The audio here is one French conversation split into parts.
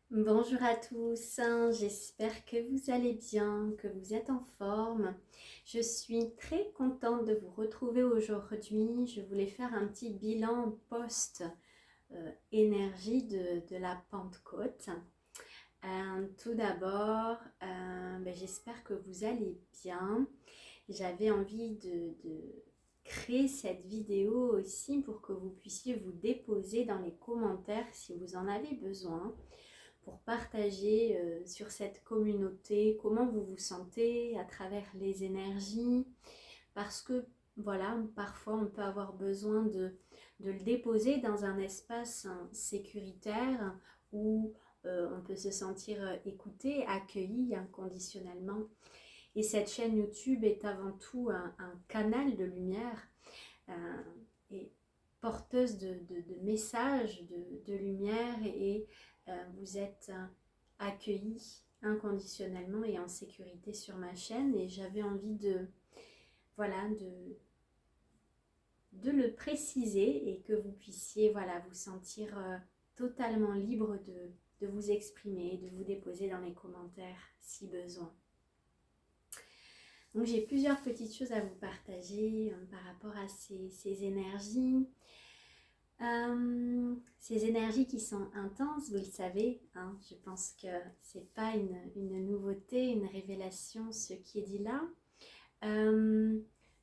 Bonjour à tous, j'espère que vous allez bien, que vous êtes en forme. Je suis très contente de vous retrouver aujourd'hui. Je voulais faire un petit bilan post-énergie de la Pentecôte. Tout d'abord, j'espère que vous allez bien. J'avais envie de créer cette vidéo aussi pour que vous puissiez vous déposer dans les commentaires si vous en avez besoin pour partager sur cette communauté, comment vous vous sentez à travers les énergies, parce que voilà, parfois on peut avoir besoin de le déposer dans un espace sécuritaire où on peut se sentir écouté, accueilli inconditionnellement. Et cette chaîne YouTube est avant tout un canal de lumière euh, et porteuse de messages de lumière et vous êtes accueillis inconditionnellement et en sécurité sur ma chaîne et j'avais envie voilà, de le préciser et que vous puissiez voilà, vous sentir totalement libre de vous exprimer, de vous déposer dans les commentaires si besoin. Donc j'ai plusieurs petites choses à vous partager par rapport à ces énergies. Ces énergies qui sont intenses, vous le savez, hein, je pense que c'est pas une nouveauté, une révélation ce qui est dit là.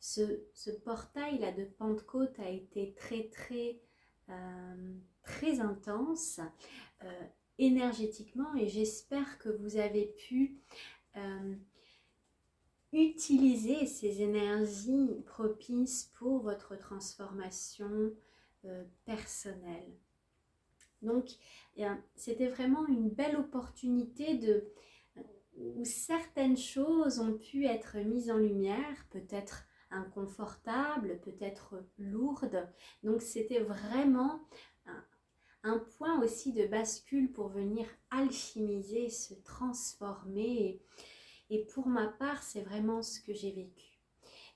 Ce portail là de Pentecôte a été très intense énergétiquement et j'espère que vous avez pu utiliser ces énergies propices pour votre transformation personnelle. Donc, c'était vraiment une belle opportunité où certaines choses ont pu être mises en lumière, peut-être inconfortables, peut-être lourdes. Donc, c'était vraiment un point aussi de bascule pour venir alchimiser, se transformer. Et pour ma part, c'est vraiment ce que j'ai vécu.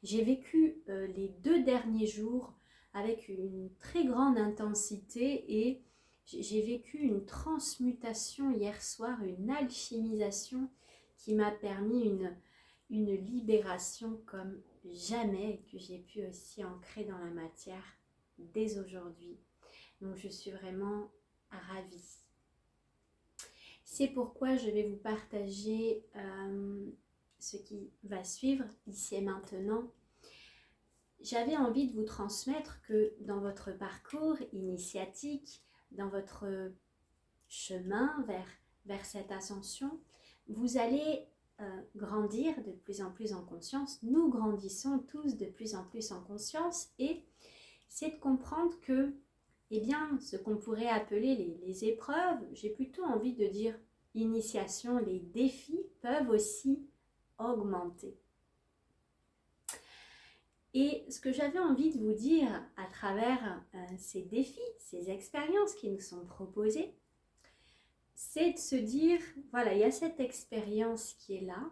J'ai vécu les 2 derniers jours avec une très grande intensité et j'ai vécu une transmutation hier soir, une alchimisation qui m'a permis une libération comme jamais que j'ai pu aussi ancrer dans la matière dès aujourd'hui. Donc je suis vraiment ravie. C'est pourquoi je vais vous partager ce qui va suivre ici et maintenant. J'avais envie de vous transmettre que dans votre parcours initiatique, dans votre chemin vers cette ascension, vous allez grandir de plus en plus en conscience. Nous grandissons tous de plus en plus en conscience et c'est de comprendre que eh bien, ce qu'on pourrait appeler les épreuves, j'ai plutôt envie de dire initiation, les défis peuvent aussi augmenter. Et ce que j'avais envie de vous dire à travers ces défis, ces expériences qui nous sont proposées, c'est de se dire, voilà, il y a cette expérience qui est là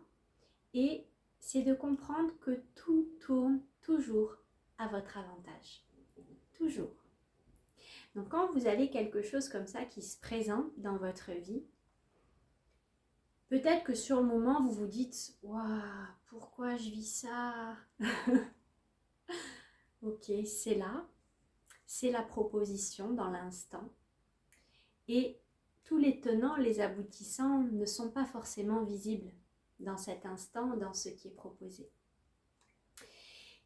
et c'est de comprendre que tout tourne toujours à votre avantage. Toujours. Donc quand vous avez quelque chose comme ça qui se présente dans votre vie, peut-être que sur le moment vous vous dites « Waouh, pourquoi je vis ça ?» Ok, c'est la proposition dans l'instant. Et tous les tenants, les aboutissants ne sont pas forcément visibles dans cet instant, dans ce qui est proposé.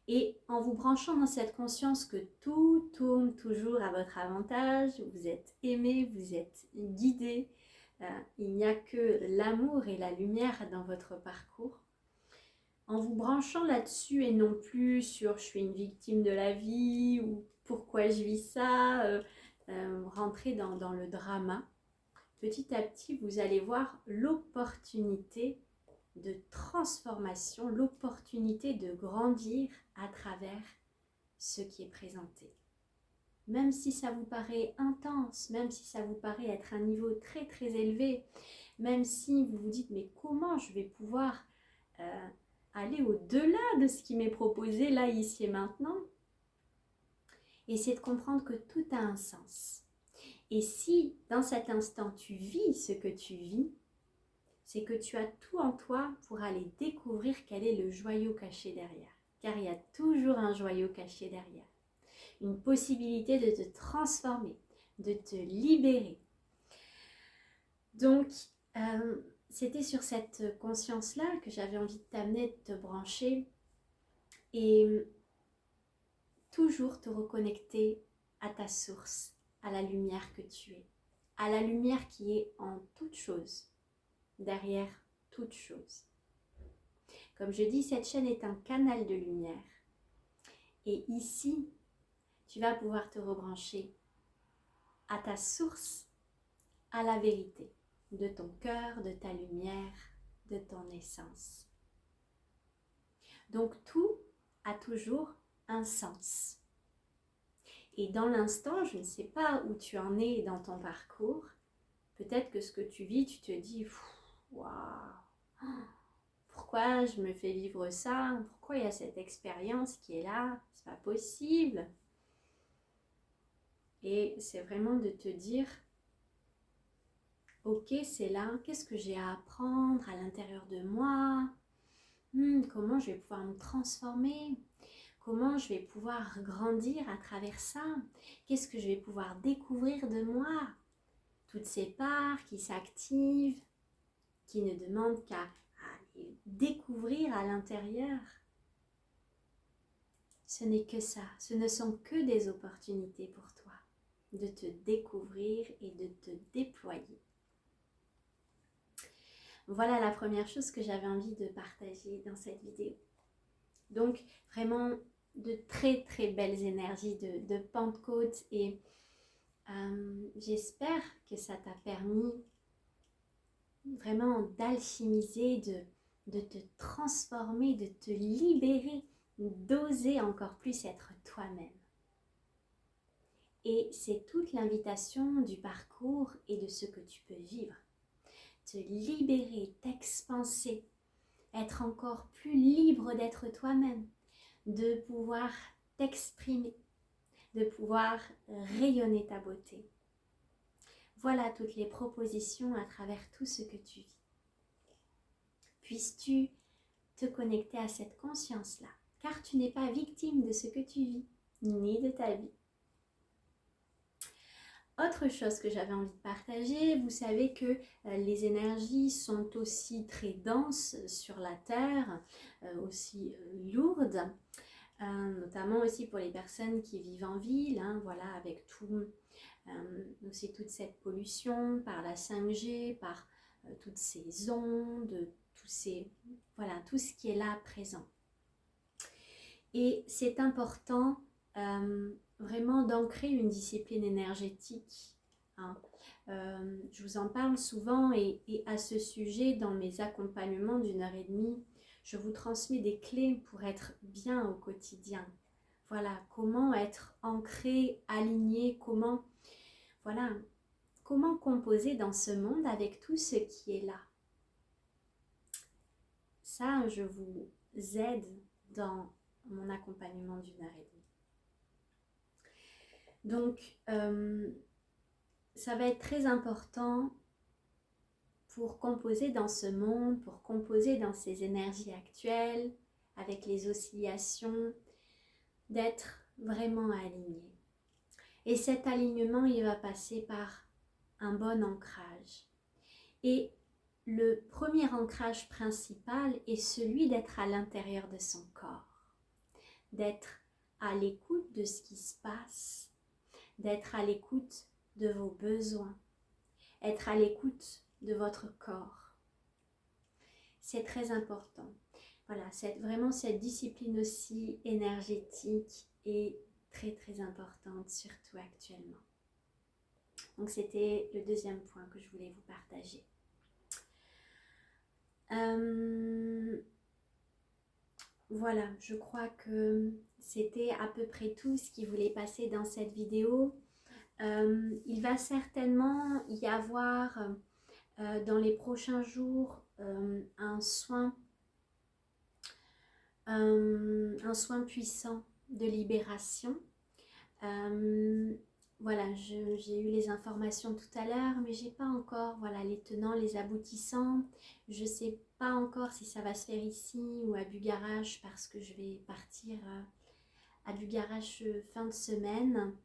Et en vous branchant dans cette conscience que tout tourne toujours à votre avantage, vous êtes aimé, vous êtes guidé, il n'y a que l'amour et la lumière dans votre parcours. En vous branchant là-dessus et non plus sur je suis une victime de la vie ou pourquoi je vis ça, rentrer dans le drama, petit à petit vous allez voir l'opportunité de transformation, l'opportunité de grandir à travers ce qui est présenté. Même si ça vous paraît intense, même si ça vous paraît être un niveau très élevé, même si vous vous dites mais comment je vais pouvoir aller au-delà de ce qui m'est proposé là, ici et maintenant, et c'est de comprendre que tout a un sens. Et si dans cet instant tu vis ce que tu vis, c'est que tu as tout en toi pour aller découvrir quel est le joyau caché derrière. Car il y a toujours un joyau caché derrière. Une possibilité de te transformer, de te libérer. Donc, c'était sur cette conscience-là que j'avais envie de t'amener, de te brancher et toujours te reconnecter à ta source, à la lumière que tu es, à la lumière qui est en toute chose, derrière toute chose. Comme je dis, cette chaîne est un canal de lumière. Et ici, tu vas pouvoir te rebrancher à ta source, à la vérité de ton cœur, de ta lumière, de ton essence. Donc tout a toujours un sens. Et dans l'instant, je ne sais pas où tu en es dans ton parcours. Peut-être que ce que tu vis, tu te dis « Waouh, pourquoi je me fais vivre ça? Pourquoi il y a cette expérience qui est là? C'est pas possible. » Et c'est vraiment de te dire « Ok, c'est là, qu'est-ce que j'ai à apprendre à l'intérieur de moi? Comment je vais pouvoir me transformer? Comment je vais pouvoir grandir à travers ça? Qu'est-ce que je vais pouvoir découvrir de moi? Toutes ces parts qui s'activent, qui ne demandent qu'à découvrir à l'intérieur. Ce n'est que ça, ce ne sont que des opportunités pour toi de te découvrir et de te déployer. Voilà la première chose que j'avais envie de partager dans cette vidéo. Donc vraiment de très très belles énergies de Pentecôte et j'espère que ça t'a permis vraiment d'alchimiser, de te transformer, de te libérer, d'oser encore plus être toi-même. Et c'est toute l'invitation du parcours et de ce que tu peux vivre. Te libérer, t'expanser, être encore plus libre d'être toi-même, de pouvoir t'exprimer, de pouvoir rayonner ta beauté. Voilà toutes les propositions à travers tout ce que tu vis. Puisses-tu te connecter à cette conscience-là, car tu n'es pas victime de ce que tu vis, ni de ta vie. Autre chose que j'avais envie de partager, vous savez que les énergies sont aussi très denses sur la Terre, aussi lourdes, notamment aussi pour les personnes qui vivent en ville, voilà, avec aussi toute cette pollution par la 5G, par toutes ces ondes, voilà, tout ce qui est là présent. Et c'est important vraiment d'ancrer une discipline énergétique. Je vous en parle souvent et à ce sujet, dans mes accompagnements d'1h30, je vous transmets des clés pour être bien au quotidien. Voilà, comment être ancré, aligné, comment composer dans ce monde avec tout ce qui est là. Ça, je vous aide dans mon accompagnement d'1h30. Donc, ça va être très important pour composer dans ce monde, pour composer dans ces énergies actuelles, avec les oscillations, d'être vraiment aligné. Et cet alignement, il va passer par un bon ancrage. Et le premier ancrage principal est celui d'être à l'intérieur de son corps, d'être à l'écoute de ce qui se passe, d'être à l'écoute de vos besoins, être à l'écoute de votre corps. C'est très important. Voilà, vraiment cette discipline aussi énergétique est très très importante, surtout actuellement. Donc c'était le deuxième point que je voulais vous partager. Voilà, je crois que c'était à peu près tout ce qui voulait passer dans cette vidéo. Il va certainement y avoir dans les prochains jours un soin puissant de libération. voilà, j'ai eu les informations tout à l'heure, mais j'ai pas encore voilà, les tenants, les aboutissants. Je sais pas encore si ça va se faire ici ou à Bugarach parce que je vais partir à Bugarach fin de semaine.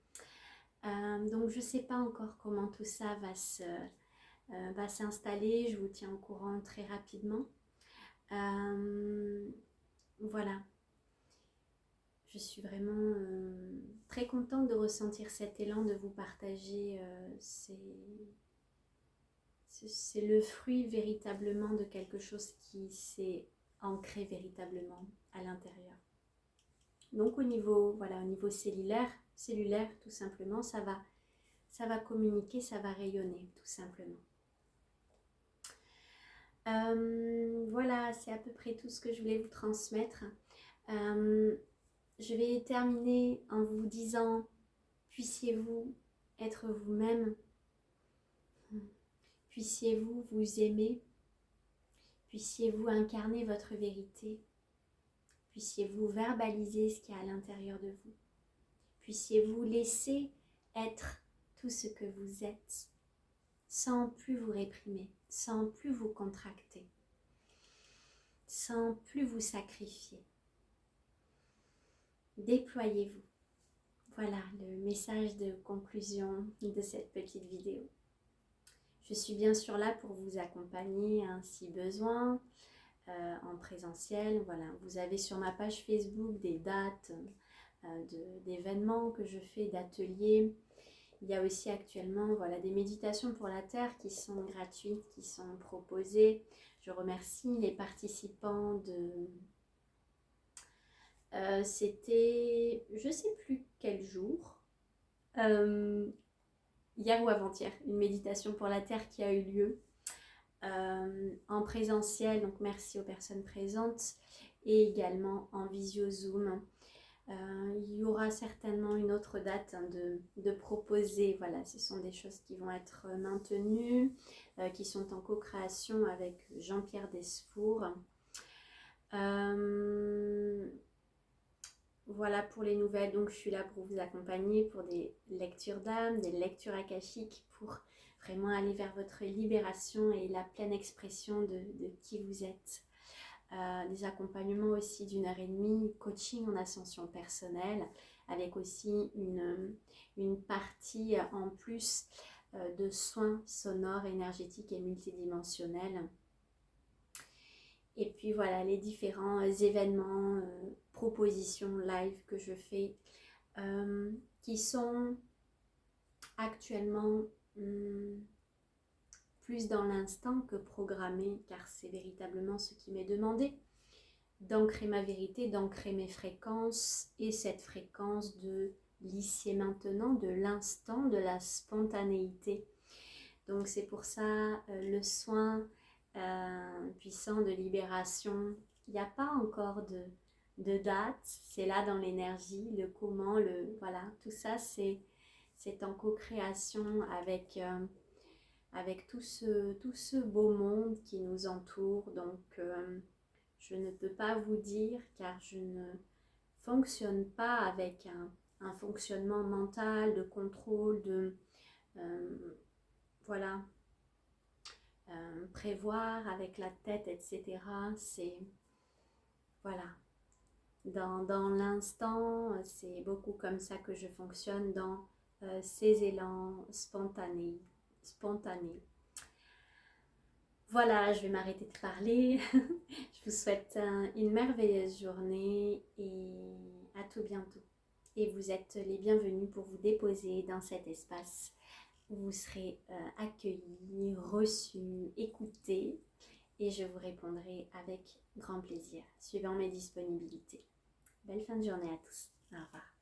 Donc je sais pas encore comment tout ça va s'installer. Je vous tiens au courant très rapidement. Voilà. Je suis vraiment très contente de ressentir cet élan, de vous partager. C'est le fruit véritablement de quelque chose qui s'est ancré véritablement à l'intérieur. Donc au niveau cellulaire tout simplement, ça va communiquer, ça va rayonner tout simplement. Voilà, c'est à peu près tout ce que je voulais vous transmettre. Je vais terminer en vous disant, puissiez-vous être vous-même, puissiez-vous vous aimer, puissiez-vous incarner votre vérité, puissiez-vous verbaliser ce qu'il y a à l'intérieur de vous, puissiez-vous laisser être tout ce que vous êtes, sans plus vous réprimer, sans plus vous contracter, sans plus vous sacrifier. Déployez-vous. Voilà le message de conclusion de cette petite vidéo. Je suis bien sûr là pour vous accompagner si besoin, en présentiel. Voilà, vous avez sur ma page Facebook des dates d'événements que je fais, d'ateliers. Il y a aussi actuellement des méditations pour la Terre qui sont gratuites, qui sont proposées. Je remercie les participants de... C'était, je ne sais plus quel jour, hier ou avant-hier, une méditation pour la Terre qui a eu lieu en présentiel, donc merci aux personnes présentes, et également en visio Zoom. Il y aura certainement une autre date de proposer. Voilà, ce sont des choses qui vont être maintenues, qui sont en co-création avec Jean-Pierre Desfours. Voilà pour les nouvelles. Donc je suis là pour vous accompagner pour des lectures d'âme, des lectures akashiques, pour vraiment aller vers votre libération et la pleine expression de qui vous êtes. Des accompagnements aussi d'1h30, coaching en ascension personnelle, avec aussi une partie en plus de soins sonores, énergétiques et multidimensionnels. Et puis voilà, les différents événements, propositions live que je fais, qui sont actuellement plus dans l'instant que programmés, car c'est véritablement ce qui m'est demandé, d'ancrer ma vérité, d'ancrer mes fréquences, et cette fréquence de l'ici et maintenant, de l'instant, de la spontanéité. Donc c'est pour ça le soin puissant de libération, il n'y a pas encore de date, c'est là dans l'énergie, le comment, voilà, tout ça c'est en co-création avec tout ce beau monde qui nous entoure. Donc je ne peux pas vous dire, car je ne fonctionne pas avec un fonctionnement mental, de contrôle, voilà, prévoir avec la tête, etc. C'est, voilà, dans l'instant, c'est beaucoup comme ça que je fonctionne, dans ces élans spontanés. Voilà, je vais m'arrêter de parler. Je vous souhaite une merveilleuse journée et à tout bientôt. Et vous êtes les bienvenus pour vous déposer dans cet espace où vous serez accueillis, reçus, écoutés, et je vous répondrai avec grand plaisir, suivant mes disponibilités. Belle fin de journée à tous. Au revoir.